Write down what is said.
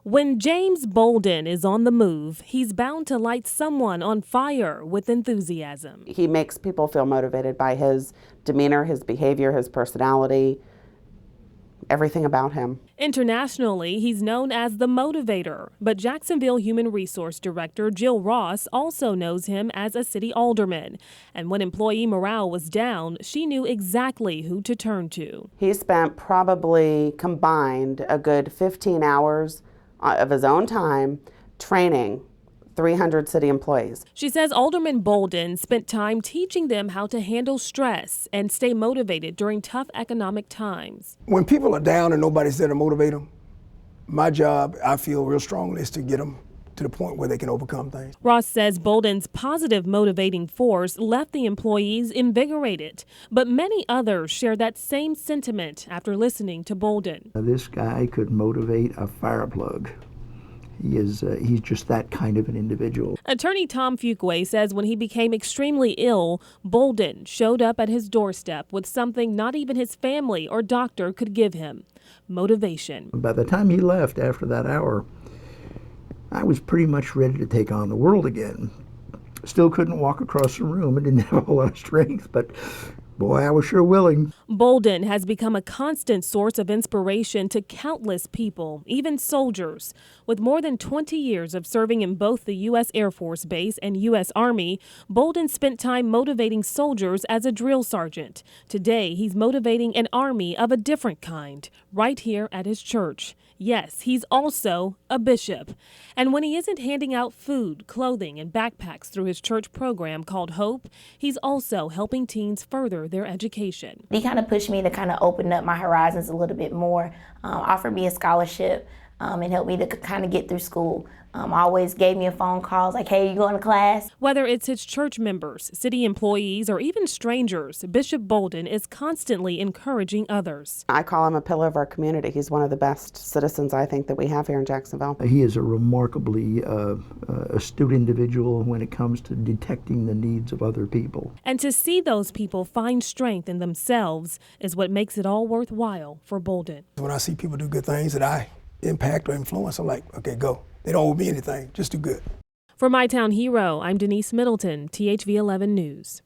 When James Bolden is on the move, he's bound to light someone on fire with enthusiasm. He makes people feel motivated by his demeanor, his behavior, his personality, everything about him. Internationally, he's known as the Motivator, but Jacksonville Human Resource Director Jill Ross also knows him as a city alderman. And when employee morale was down, she knew exactly who to turn to. He spent probably combined a good 15 hours of his own time training 300 city employees. She says Alderman Bolden spent time teaching them how to handle stress and stay motivated during tough economic times. When people are down and nobody's there to motivate them, my job, I feel real strongly, is to get them to the point where they can overcome things. Ross says Bolden's positive motivating force left the employees invigorated, but many others share that same sentiment after listening to Bolden. This guy could motivate a fire plug. He's just that kind of an individual. Attorney Tom Fuqua says when he became extremely ill, Bolden showed up at his doorstep with something not even his family or doctor could give him: motivation. By the time he left after that hour, I was pretty much ready to take on the world again. Still couldn't walk across the room and didn't have a whole lot of strength, but boy, I was sure willing. Bolden has become a constant source of inspiration to countless people, even soldiers. With more than 20 years of serving in both the U.S. Air Force Base and U.S. Army, Bolden spent time motivating soldiers as a drill sergeant. Today, he's motivating an army of a different kind, right here at his church. Yes, he's also a bishop. And when he isn't handing out food, clothing, and backpacks through his church program called Hope, he's also helping teens further their education. He kind of pushed me to kind of open up my horizons a little bit more, offered me a scholarship, and helped me to kind of get through school. Always gave me a phone call, like, hey, you going to class? Whether it's his church members, city employees, or even strangers, Bishop Bolden is constantly encouraging others. I call him a pillar of our community. He's one of the best citizens, I think, that we have here in Jacksonville. He is a remarkably astute individual when it comes to detecting the needs of other people. And to see those people find strength in themselves is what makes it all worthwhile for Bolden. When I see people do good things that I impact or influence, I'm like, okay, go. They don't owe me anything, just do good. For My Town Hero, I'm Denise Middleton, THV 11 News.